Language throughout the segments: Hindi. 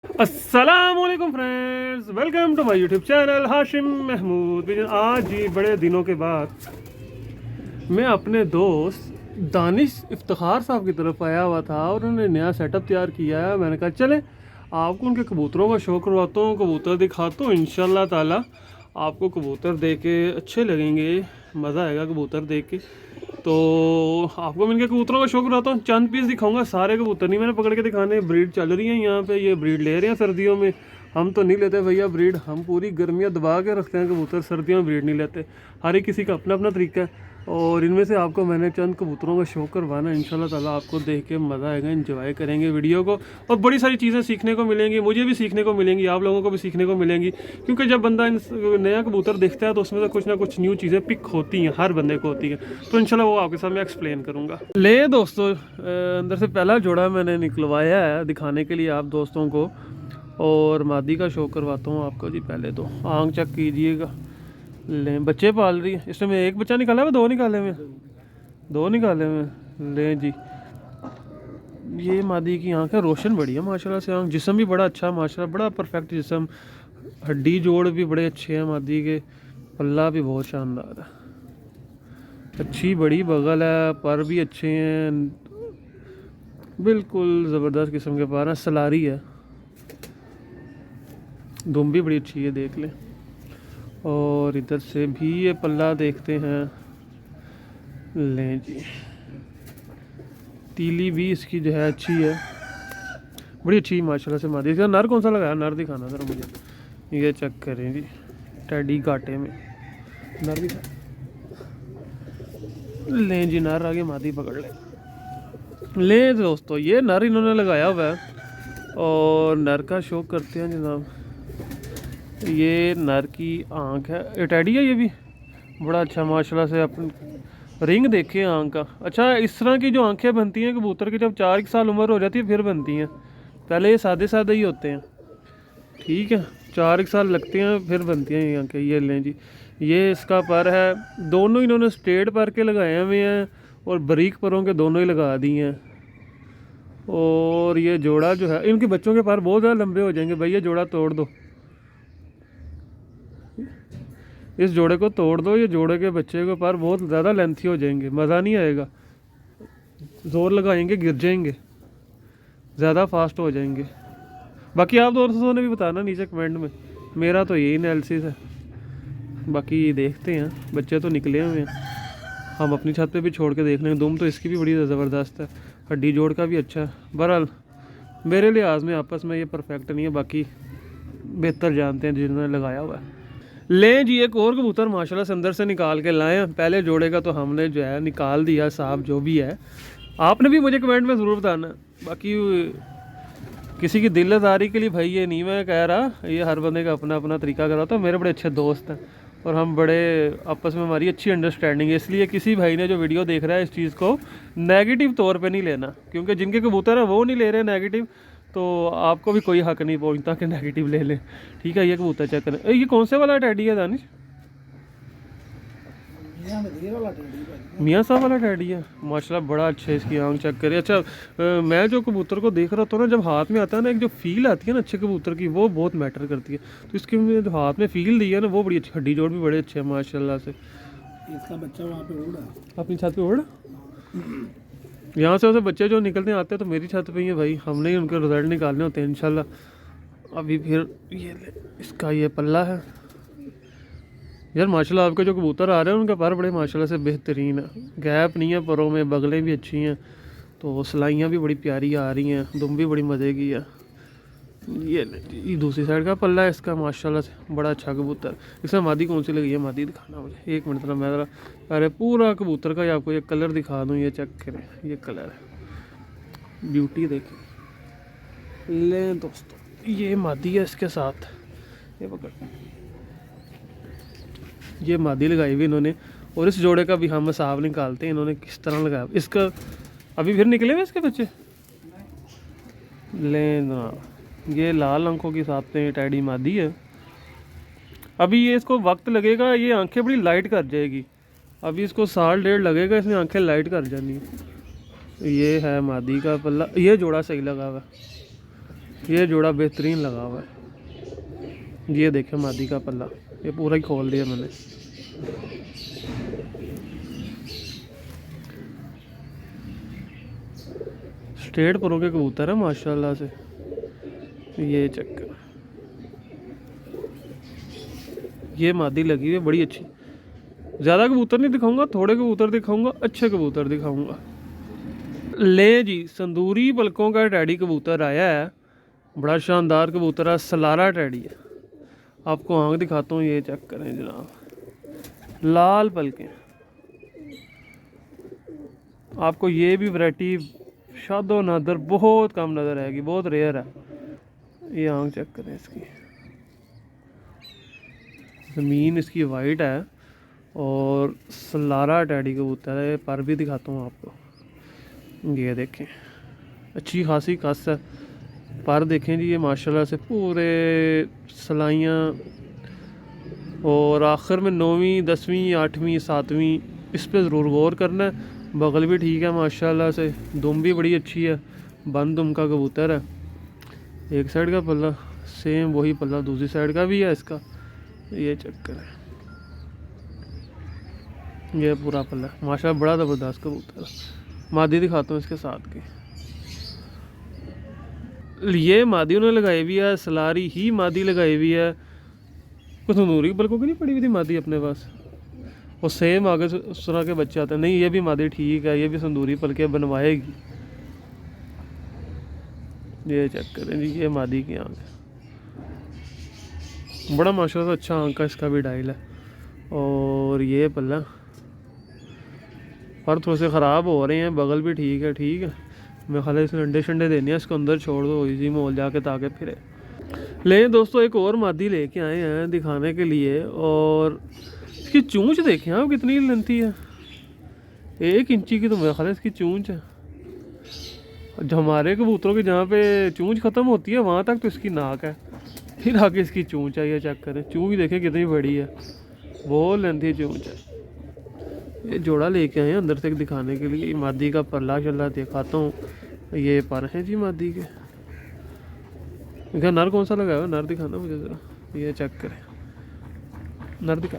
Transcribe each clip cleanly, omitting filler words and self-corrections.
अस्सलामुअलैकुम friends, welcome to my YouTube channel Hashim Mahmood. आज ही बड़े दिनों के बाद मैं अपने दोस्त दानिश इफ्तिखार साहब की तरफ आया हुआ था और उन्होंने नया सेटअप तैयार किया है। मैंने कहा चले आपको उनके कबूतरों का शौक करवाता हूँ, कबूतर दिखाता हूँ। इंशाल्लाह ताला आपको कबूतर देख के अच्छे लगेंगे, मज़ा आएगा कबूतर देख के। तो आपको मैं इनके कबूतरों का शौक रहता हूँ, चंद पीस दिखाऊंगा, सारे कबूतर नहीं मैंने पकड़ के दिखाने। ब्रीड चल रही है यहाँ पे, ये ब्रीड ले रहे हैं सर्दियों में। हम तो नहीं लेते भैया ब्रीड, हम पूरी गर्मियाँ दबा के रखते हैं कबूतर, सर्दियों में ब्रीड नहीं लेते। हर एक किसी का अपना अपना तरीका है और इनमें से आपको मैंने चंद कबूतरों का शौक करवाना। इंशाल्लाह ताला आपको देख के मज़ा आएगा, एंजॉय करेंगे वीडियो को और बड़ी सारी चीज़ें सीखने को मिलेंगी, मुझे भी सीखने को मिलेंगी, आप लोगों को भी सीखने को मिलेंगी। क्योंकि जब बंदा नया कबूतर देखता है तो उसमें से कुछ ना कुछ न्यू चीज़ें पिक होती हैं, हर बंदे को होती हैं। तो इंशाल्लाह वो आपके साथ मैं एक्सप्लेन करूँगा। ले दोस्तों, अंदर से पहला जोड़ा मैंने निकलवाया है दिखाने के लिए आप दोस्तों को, और मादी का शौक करवाता हूँ आपको जी। पहले तो आंख चेक कीजिएगा। लें बच्चे पाल रही है, इसमें एक बच्चा निकाला हुआ, दो निकाले हुए, दो निकाले हुए। लें जी, ये मादी की आंख है, रोशन बड़ी है माशाल्लाह से। आंख, जिस्म भी बड़ा अच्छा है माशाल्लाह, बड़ा परफेक्ट जिस्म, हड्डी जोड़ भी बड़े अच्छे हैं मादी के, पल्ला भी बहुत शानदार है, अच्छी बड़ी बगल है, पर भी अच्छे हैं, बिल्कुल ज़बरदस्त किस्म के पर हैं। सलारी है, दुम भी बड़ी अच्छी है, देख लें। और इधर से भी ये पल्ला देखते हैं। लें जी, तीली भी इसकी जो है अच्छी है, बड़ी अच्छी माशाल्लाह से मादी। इसका नर कौन सा लगाया, नर दिखाना ज़रा मुझे, ये चेक करें जी। टैडी कांटे में नर दिखा, लें जी नर आगे, मादी पकड़ लें दोस्तों। ये नर इन्होंने लगाया हुआ है और नर का शौक करते हैं जनाब। ये नर की आंख है, ये टैडी है, ये भी बड़ा अच्छा माशाल्लाह से। अपन रिंग देखे आंख का। अच्छा, इस तरह की जो आंखें बनती हैं कबूतर की जब 4 साल उम्र हो जाती है फिर बनती हैं, पहले ये सादे सादे ही होते हैं, ठीक है। 4 साल लगते हैं फिर बनती हैं ये आंखें। ये लें जी, ये इसका पर है, दोनों इन्होंने स्ट्रेट पर के लगाए हुए हैं और बारीक परों के दोनों ही लगा दिए हैं। और ये जोड़ा जो है, इनके बच्चों के पर बहुत ज़्यादा लंबे हो जाएंगे भाई, ये जोड़ा तोड़ दो, इस जोड़े को तोड़ दो, ये जोड़े के बच्चे के पर बहुत ज़्यादा लेंथी हो जाएंगे, मज़ा नहीं आएगा, ज़ोर लगाएंगे गिर जाएंगे, ज़्यादा फास्ट हो जाएंगे। बाकी आप दोस्तों ने भी बताना नीचे कमेंट में, मेरा तो यही एनालिसिस है। बाकी देखते हैं, बच्चे तो निकले हुए हैं, हम अपनी छत पे भी छोड़ के देख लेंगे। दुम तो इसकी भी बड़ी ज़बरदस्त है, हड्डी जोड़ का भी अच्छा है। बहरहाल मेरे लिहाज में आपस में ये परफेक्ट नहीं है, बाकी बेहतर जानते हैं जिन्होंने लगाया हुआ है। लें जी, एक और कबूतर माशाल्लाह से अंदर से निकाल के लाए हैं। पहले जोड़े का तो हमने जो है निकाल दिया साहब, जो भी है आपने भी मुझे कमेंट में ज़रूर बताना। बाकी किसी की दिलदारी के लिए भाई ये नहीं मैं कह रहा, ये हर बंदे का अपना अपना तरीका कर रहा था। मेरे बड़े अच्छे दोस्त हैं और हम बड़े आपस में हमारी अच्छी अंडरस्टैंडिंग है, इसलिए किसी भाई ने जो वीडियो देख रहा है इस चीज़ को नेगेटिव तौर पे नहीं लेना, क्योंकि जिनके कबूतर है वो नहीं ले रहे नेगेटिव, तो आपको भी कोई हक नहीं पहुंचता कि नेगेटिव ले लें, ठीक है। ये कबूतर चेक करें, ये कौन से वाला टैडी है दानिश? मियाँ साहब वाला टैडी है माशाल्लाह, बड़ा अच्छा है। इसकी आंख चेक करें। अच्छा, मैं जो कबूतर को देख रहा था ना, जब हाथ में आता है ना, एक जो फील आती है ना अच्छे कबूतर की, वो बहुत मैटर करती है। तो इसके में जो हाथ में फील दी है ना, वो बड़ी अच्छी, हड्डी जोड़ भी बड़े अच्छे हैं माशाल्लाह से। इसका बच्चा वहाँ पे उड़ा, अपनी छत पे उड़, यहाँ से वैसे बच्चे जो निकलते आते हैं तो मेरी छत पे ही है भाई, हमने ही उनके रिजल्ट निकालने होते हैं इंशाल्लाह। अभी फिर ये इसका ये पल्ला है यार माशाल्लाह। आपके जो कबूतर आ रहे हैं उनका पर बड़े माशाल्लाह से बेहतरीन है, गैप नहीं है परों में, बगलें भी अच्छी हैं, तो सिलाइयाँ भी बड़ी प्यारी आ रही हैं, दुम भी बड़ी मज़े की है। ये दूसरी साइड का पल्ला है इसका माशाल्लाह से, बड़ा अच्छा कबूतर। इसमें मादी कौन सी लगी है, मादी दिखाना मुझे, एक मिनट, मैं ज़रा, अरे पूरा कबूतर का ही आपको ये कलर दिखा दूँ, ये चेक करें, ये कलर है, ब्यूटी देखें। लें दोस्तों, ये मादी है इसके साथ, ये पकड़, ये मादी लगाई हुई इन्होंने। और इस जोड़े का भी हम हिसाब निकालते हैं इन्होंने किस तरह लगाया इसका। अभी फिर निकले हुए इसके बच्चे। लेना, ये लाल आंखों के साथ में टैडी मादी है। अभी ये इसको वक्त लगेगा, ये आंखें बड़ी लाइट कर जाएगी, अभी इसको 1.5 साल लगेगा, इसमें आंखें लाइट कर जानी है। ये है मादी का पल्ला, ये जोड़ा सही लगा हुआ, ये जोड़ा बेहतरीन लगा हुआ है। ये देखे मादी का पल्ला, ये पूरा ही खोल दिया मैंने। स्ट्रेट परों के कबूतर है माशाल्लाह से। ये चक्कर, ये मादी लगी हुई है बड़ी अच्छी। ज़्यादा कबूतर नहीं दिखाऊंगा, थोड़े कबूतर दिखाऊंगा, अच्छे कबूतर दिखाऊंगा। ले जी, संदूरी पलकों का टैडी कबूतर आया है, बड़ा शानदार कबूतर है, सलारा टैडी है। आपको आँख दिखाता हूँ, ये चेक करें जनाब, लाल पलकें। आपको ये भी वैरायटी शादो नादर बहुत कम नज़र आएगी, बहुत रेयर है। ये आँख चेक करें इसकी, ज़मीन इसकी वाइट है और सलारा टैडी कबूतर है। पर भी दिखाता हूँ आपको, ये देखें अच्छी खासी कस है। पर देखें जी, ये माशाल्लाह से पूरे सलाइयाँ, और आखिर में 9वीं 10वीं 8वीं 7वीं, इस पे ज़रूर गौर करना है। बगल भी ठीक है माशाल्लाह से, दुम भी बड़ी अच्छी है, बंद दुम का कबूतर है। एक साइड का पल्ला सेम वही पल्ला दूसरी साइड का भी है इसका। ये चक्कर है, ये पूरा पल्ला माशाल्लाह बड़ा ज़बरदस्त कबूतर है। मादी दिखाता हूँ इसके साथ की, ये मादी उन्होंने लगाई हुई है, सलारी ही मादी लगाई हुई है। कुछ तंदूरी पलकों की नहीं पड़ी हुई थी मादी अपने पास, वो सेम आगे उस तरह के बच्चे आते हैं। नहीं, ये भी मादी ठीक है, ये भी तंदूरी पलके बनवाएगी। ये चेक करें जी, ये मादी की आँख है, बड़ा माशाल्लाह अच्छा आँख का इसका भी डायल है। और ये पल्ला, पर थोड़े से ख़राब हो रहे हैं, बगल भी ठीक है। ठीक है, मैं खाली इसमें अंडे शंडे देने हैं, इसको अंदर छोड़ दो इसी मोल जाके ताकि फिरे। ले दोस्तों, एक और मादी लेके आए हैं दिखाने के लिए, और इसकी चूंच देखें आप कितनी लेंथी है, 1 इंची की तो मेरा ख्याल है इसकी चूंच है। जो हमारे कबूतरों की जहाँ पे चूंच ख़त्म होती है वहाँ तक तो इसकी नाक है, फिर आगे इसकी चूंच है। ये चेक करें, चूंच देखें कितनी बड़ी है, बहुत लेंथी चूंच है। ये जोड़ा लेके आए हैं अंदर से दिखाने के लिए। मादी का पल्ला शल्ला दिखाता हूँ, ये पर हैं जी मादी के। नर कौन सा लगाया हुआ, नर दिखाना मुझे ज़रा। ये चेक करें, नर दिखा,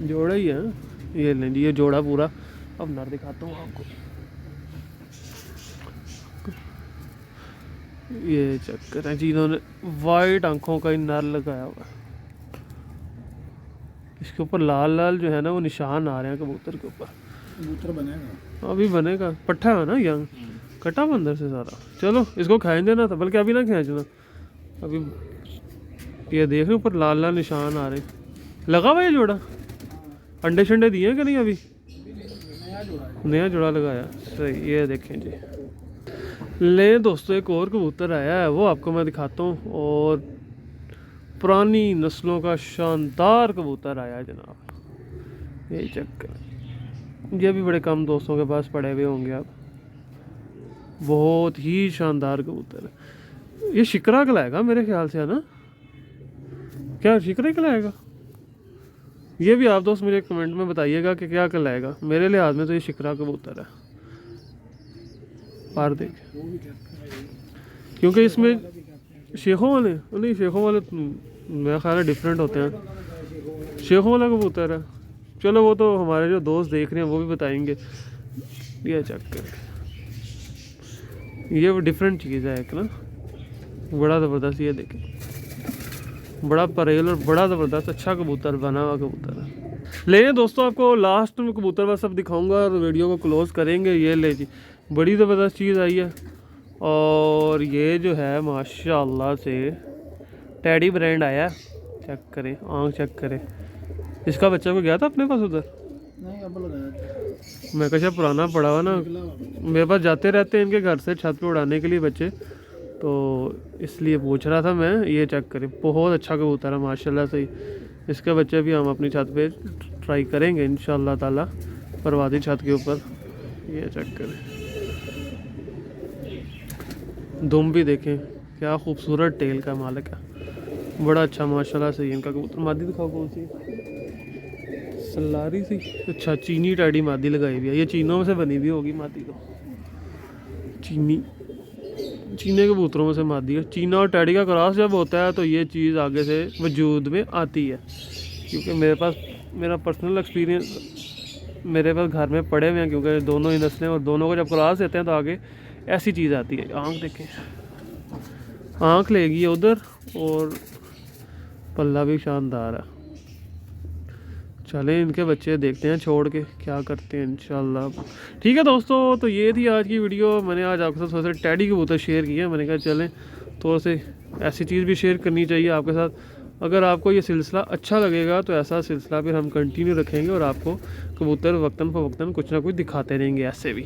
जोड़ा ही है। ये लें जी, ये जोड़ा पूरा। अब नर दिखाता हूँ आपको, ये चेक करें जी, इन्होंने वाइट आंखों का ही नर लगाया हुआ है। इसके ऊपर लाल लाल जो है ना वो निशान आ रहे हैं कबूतर के ऊपर। कबूतर बनेगा, अभी बनेगा, पट्ठा है ना यंग, कटा हुआ अंदर से सारा। चलो इसको खींच देना था, बल्कि अभी ना खींचना, अभी ये देख रहे ऊपर लाल लाल निशान आ रहे। लगा हुआ ये जोड़ा, अंडे शंडे दिए कि नहीं? अभी नया जोड़ा लगाया, सही। ये देखें जी, ले दोस्तों, एक और कबूतर आया है, वो आपको मैं दिखाता हूँ। और पुरानी नस्लों का शानदार कबूतर आया है जनाब, यही चक्कर। ये भी बड़े कम दोस्तों के पास पड़े हुए होंगे आप, बहुत ही शानदार कबूतर है। ये शिकरा कहलाएगा मेरे ख्याल से, है ना? क्या शिकरा कहलाएगा? ये भी आप दोस्त मुझे कमेंट में बताइएगा कि क्या कहलाएगा। मेरे लिहाज में तो ये शिकरा कबूतर है। पार देख, क्योंकि इसमें शेखों वाले नहीं, शेखों वाले मेरा ख्याल है डिफरेंट होते हैं। शेखों वाला कबूतर है, चलो वो तो हमारे जो दोस्त देख रहे हैं वो भी बताएंगे। ये चक्कर, ये वो डिफरेंट चीज़ है एक ना, बड़ा ज़बरदस्त। ये देखें, बड़ा परेल और बड़ा ज़बरदस्त अच्छा कबूतर, बना हुआ कबूतर है। ले दोस्तों, आपको लास्ट में कबूतर बस सब दिखाऊंगा और वीडियो को क्लोज़ करेंगे। ये ले जी, बड़ी ज़बरदस्त चीज़ आई है। और ये जो है माशाल्लाह से टैडी ब्रांड आया, चेक करें, आँख चेक करें। इसका बच्चा को गया था अपने पास उधर, नहीं अब लगाया, मैं कहा पुराना पड़ा हुआ ना, मेरे पास जाते रहते हैं इनके घर से छत पे उड़ाने के लिए बच्चे, तो इसलिए पूछ रहा था मैं। ये चेक करें, बहुत अच्छा कबूतर है माशाल्लाह से। इसके बच्चे भी हम अपनी छत पे ट्राई करेंगे इंशाल्लाह ताला, परवादी छत के ऊपर। ये चेक करें, दुम भी देखें, क्या खूबसूरत टेल का मालिक है, बड़ा अच्छा माशाल्लाह से इनका कबूतर। मादी दिखाओ कौन सी, सलारी सी, अच्छा चीनी टैडी मादी लगाई हुई है। ये चीनों में से बनी हुई होगी मादी, तो चीनी। चीने कबूतरों में से मादी है। चीना और टैडी का क्रॉस जब होता है तो ये चीज़ आगे से वजूद में आती है, क्योंकि मेरा पर्सनल एक्सपीरियंस मेरे पास घर में पड़े हुए हैं, क्योंकि दोनों ही नस्लें और दोनों को जब क्रॉस देते हैं तो आगे ऐसी चीज़ आती है। आँख देखें, आँख लेगी उधर और पल्ला भी शानदार है। चलें इनके बच्चे देखते हैं छोड़ के क्या करते हैं इंशाल्लाह। ठीक है दोस्तों, तो ये थी आज की वीडियो। मैंने आज आपके साथ थोड़े से टैडी कबूतर शेयर किए। मैंने कहा चलें थोड़े से ऐसी चीज़ भी शेयर करनी चाहिए आपके साथ। अगर आपको ये सिलसिला अच्छा लगेगा तो ऐसा सिलसिला फिर हम कंटिन्यू रखेंगे और आपको कबूतर वक्तन फ़वक्तन कुछ ना कुछ दिखाते रहेंगे ऐसे भी।